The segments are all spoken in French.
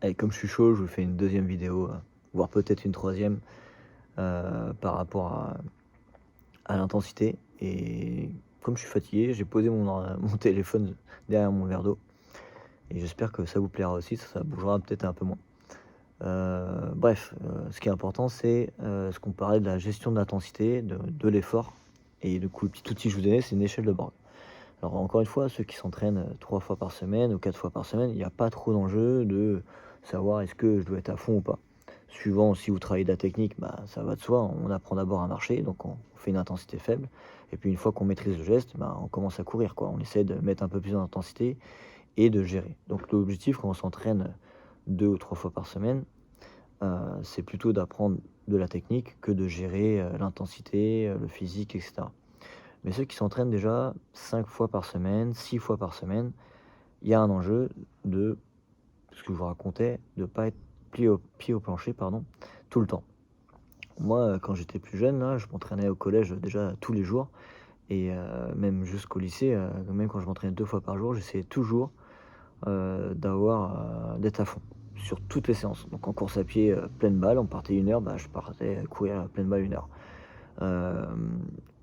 Et comme je suis chaud, je vous fais une deuxième vidéo, voire peut-être une troisième, par rapport à l'intensité. Et comme je suis fatigué, j'ai posé mon téléphone derrière mon verre d'eau et j'espère que ça vous plaira aussi, ça bougera peut-être un peu moins. Bref, ce qui est important, c'est, ce qu'on parlait de la gestion de l'intensité, de l'effort. Et du coup, le petit outil que je vous donnais, c'est une échelle de Borg. Alors encore une fois, ceux qui s'entraînent, 3 fois par semaine ou 4 fois par semaine, il n'y a pas trop d'enjeu de savoir est-ce que je dois être à fond ou pas. Suivant si vous travaillez de la technique, bah, ça va de soi, on apprend d'abord à marcher, donc on fait une intensité faible et puis une fois qu'on maîtrise le geste, bah, on commence à courir, quoi. On essaie de mettre un peu plus d'intensité et de gérer. Donc l'objectif quand on s'entraîne 2 ou 3 fois par semaine, c'est plutôt d'apprendre de la technique que de gérer, l'intensité, le physique et cetera. Mais ceux qui s'entraînent déjà 5 fois par semaine, 6 fois par semaine, il y a un enjeu de ce que je vous racontais, de pas être pied au plancher, pardon, tout le temps. Moi, quand j'étais plus jeune, là, je m'entraînais au collège, déjà tous les jours et même jusqu'au lycée, même quand je m'entraînais 2 fois par jour, j'essayais toujours, d'être à fond sur toutes les séances. Donc en course à pied, pleine balle, on partait 1 heure, bah, je partais courir à pleine balle 1 heure.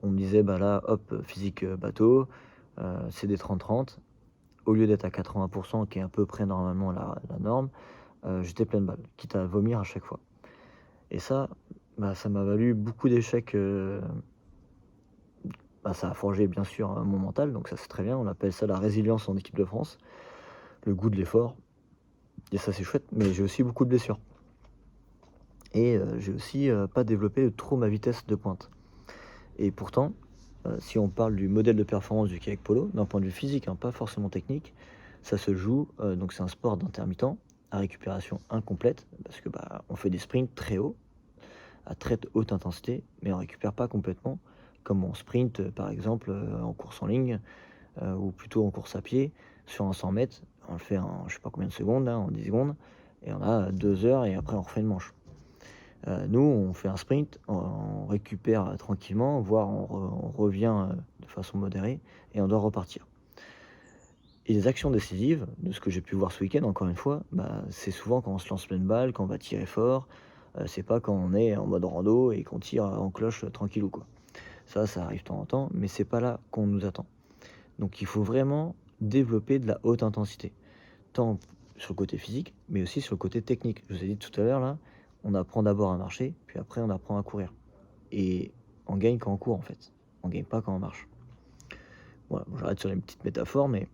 On me disait: «Bah, là, hop, physique, bateau, c'est des 30-30». Au lieu d'être à 80 qui est à peu près normalement la norme, j'étais pleine balle, quitte à vomir à chaque fois. Et ça, bah, ça m'a valu beaucoup d'échecs, bah, ça a forgé bien sûr, mon mental, donc ça c'est très bien. On appelle ça la résilience en équipe de France, le goût de l'effort et ça c'est chouette, mais j'ai aussi beaucoup de blessures et j'ai aussi, pas développé trop ma vitesse de pointe. Et pourtant, si on parle du modèle de performance du kayak polo, d'un point de vue physique, hein, pas forcément technique, ça se joue, donc c'est un sport d'intermittent, à récupération incomplète, parce que, bah, on fait des sprints très hauts, à très haute intensité, mais on récupère pas complètement, comme on sprint, par exemple, en course en ligne, ou plutôt en course à pied, sur un 100 mètres, on le fait en je sais pas combien de secondes là, en 10 secondes et on a 2 heures et après on refait une manche. Nous, on fait un sprint, on récupère, tranquillement, voire on revient, de façon modérée et on doit repartir. Et les actions décisives, de ce que j'ai pu voir ce week-end, encore une fois, bah, c'est souvent quand on se lance pleine balle, quand on va tirer fort, c'est pas quand on est en mode rando et qu'on tire, en cloche, tranquillou, quoi. Ça arrive de temps en temps, mais c'est pas là qu'on nous attend. Donc il faut vraiment développer de la haute intensité, tant sur le côté physique, mais aussi sur le côté technique. Je vous ai dit tout à l'heure là, on apprend d'abord à marcher, puis après on apprend à courir. Et on gagne quand on court en fait. On gagne pas quand on marche. Voilà, bon, j'arrête sur les petites métaphores, mais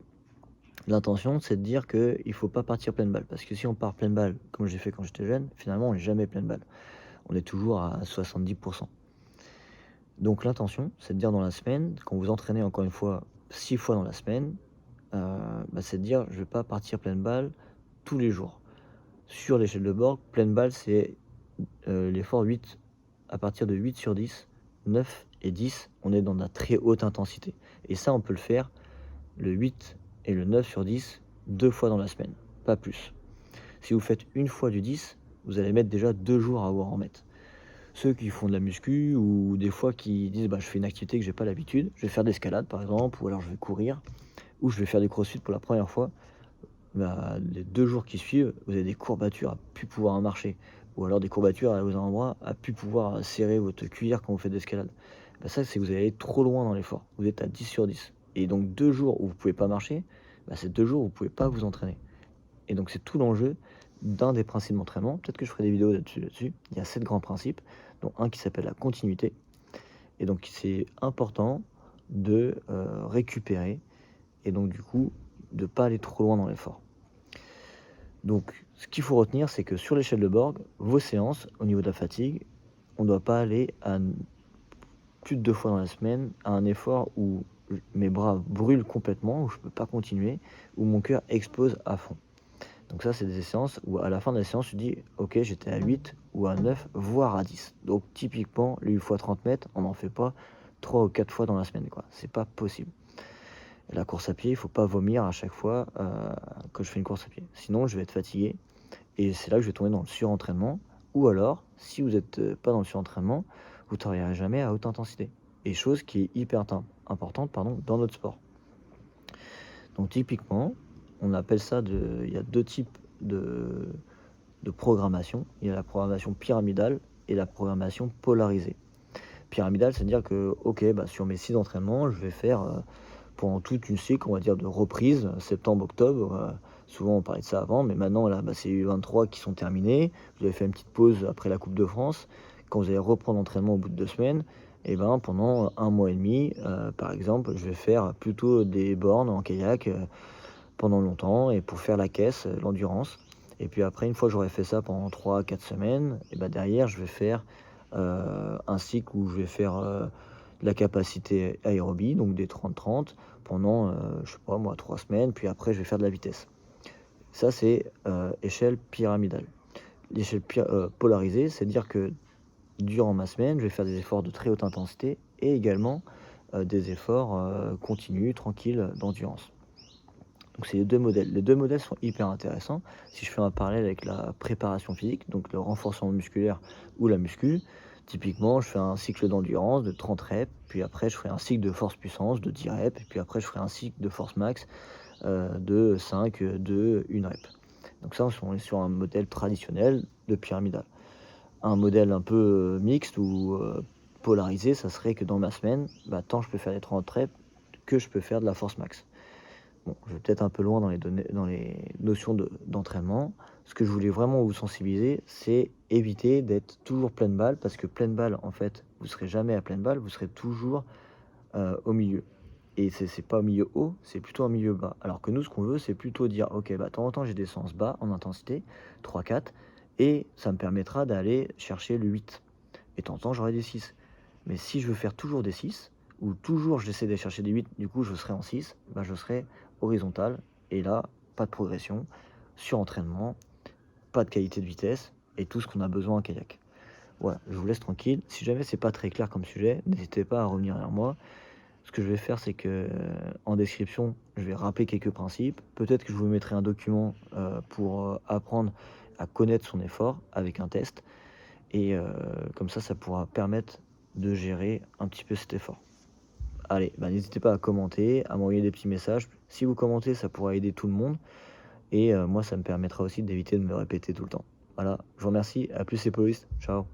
l'intention c'est de dire qu'il faut pas partir pleine balle. Parce que si on part pleine balle, comme j'ai fait quand j'étais jeune, finalement on n'est jamais pleine balle. On est toujours à 70%. Donc l'intention, c'est de dire dans la semaine, quand vous entraînez encore une fois 6 fois dans la semaine, bah, c'est de dire: «Je vais pas partir pleine balle tous les jours». Sur l'échelle de Borg, pleine balle, c'est, l'effort 8 à partir de 8 sur 10, 9 et 10, on est dans de la très haute intensité et ça, on peut le faire le 8 et le 9 sur 10, 2 fois dans la semaine, pas plus. Si vous faites une fois du 10, vous allez mettre déjà 2 jours à vous en remettre. Ceux qui font de la muscu ou des fois qui disent: «Bah, je fais une activité que j'ai pas l'habitude, je vais faire de l'escalade par exemple ou alors je vais courir ou je vais faire du crossfit pour la première fois». Bah, les 2 jours qui suivent, vous avez des courbatures à plus pouvoir en marcher ou alors des courbatures aux avant-bras, à plus pouvoir serrer votre cuillère quand vous faites de l'escalade. Bah, ça, c'est que vous allez aller trop loin dans l'effort. Vous êtes à 10 sur 10 et donc 2 jours où vous pouvez pas marcher, bah, c'est 2 jours où vous pouvez pas vous entraîner et donc c'est tout l'enjeu d'un des principes d'entraînement. Peut-être que je ferai des vidéos là-dessus. Il y a 7 grands principes, dont un qui s'appelle la continuité et donc c'est important de, récupérer et donc du coup, de pas aller trop loin dans l'effort. Donc, ce qu'il faut retenir, c'est que sur l'échelle de Borg, vos séances, au niveau de la fatigue, on ne doit pas aller à plus de 2 fois dans la semaine, à un effort où mes bras brûlent complètement, où je ne peux pas continuer, où mon cœur explose à fond. Donc ça, c'est des séances où à la fin de la séance, tu dis: «OK, j'étais à 8 ou à 9, voire à 10». Donc typiquement, les 8 fois 30 mètres, on n'en fait pas 3 ou 4 fois dans la semaine, quoi. C'est pas possible. La course à pied, il faut pas vomir à chaque fois, que je fais une course à pied. Sinon, je vais être fatigué et c'est là que je vais tomber dans le surentraînement ou alors, si vous êtes, pas dans le surentraînement, vous travaillerez jamais à haute intensité et chose qui est hyper importante, pardon, dans notre sport. Donc typiquement, on appelle ça il y a 2 types, de programmation. Il y a la programmation pyramidale et la programmation polarisée. Pyramidale, c'est-à-dire que, ok, bah, sur mes 6 entraînements, je vais faire pendant toute une cycle, on va dire, de reprise, septembre-octobre. Souvent, on parlait de ça avant, mais maintenant, là, bah, c'est les U23 qui sont terminés. Vous avez fait une petite pause après la Coupe de France. Quand vous allez reprendre l'entraînement au bout de 2 semaines, et ben, pendant 1 mois et demi, par exemple, je vais faire plutôt des bornes en kayak pendant longtemps et pour faire la caisse, l'endurance. Et puis après, une fois que j'aurai fait ça pendant 3 à 4 semaines, et ben derrière, je vais faire un cycle où je vais faire de la capacité aérobie, donc des 30-30, pendant, je sais pas moi, 3 semaines. Puis après, je vais faire de la vitesse. Ça, c'est échelle pyramidale. L'échelle polarisée, c'est-à-dire que durant ma semaine, je vais faire des efforts de très haute intensité et également des efforts continus, tranquilles, d'endurance. Donc c'est les 2 modèles. Les 2 modèles sont hyper intéressants. Si je fais un parallèle avec la préparation physique, donc le renforcement musculaire ou la muscu, typiquement, je fais un cycle d'endurance de 30 reps, puis après je ferai un cycle de force-puissance de 10 reps, et puis après je ferai un cycle de force max de 5, 2, 1 rep. Donc ça, on est sur un modèle traditionnel de pyramidal. Un modèle un peu mixte ou polarisé, ça serait que dans ma semaine, bah, tant je peux faire les 30 reps que je peux faire de la force max. Bon, je vais peut-être un peu loin dans les notions d'entraînement. Ce que je voulais vraiment vous sensibiliser, c'est éviter d'être toujours pleine balle, parce que pleine balle, en fait, vous serez jamais à pleine balle, vous serez toujours au milieu. Et c'est pas au milieu haut, c'est plutôt au milieu bas. Alors que nous, ce qu'on veut, c'est plutôt dire, ok, bah, de temps en temps, j'ai des séances bas en intensité, 3-4, et ça me permettra d'aller chercher le 8. Et de temps en temps, j'aurai des 6. Mais si je veux faire toujours des 6, ou toujours j'essaie d'aller chercher des 8, du coup je serai en 6, bah je serai horizontal, et là, pas de progression, surentraînement, pas de qualité de vitesse, et tout ce qu'on a besoin en kayak. Voilà, je vous laisse tranquille. Si jamais c'est pas très clair comme sujet, n'hésitez pas à revenir vers moi. Ce que je vais faire, c'est que en description, je vais rappeler quelques principes. Peut-être que je vous mettrai un document pour apprendre à connaître son effort avec un test. Et comme ça pourra permettre de gérer un petit peu cet effort. Allez, bah, n'hésitez pas à commenter, à m'envoyer des petits messages. Si vous commentez, ça pourra aider tout le monde, et moi, ça me permettra aussi d'éviter de me répéter tout le temps. Voilà, je vous remercie, à plus les polistes, ciao.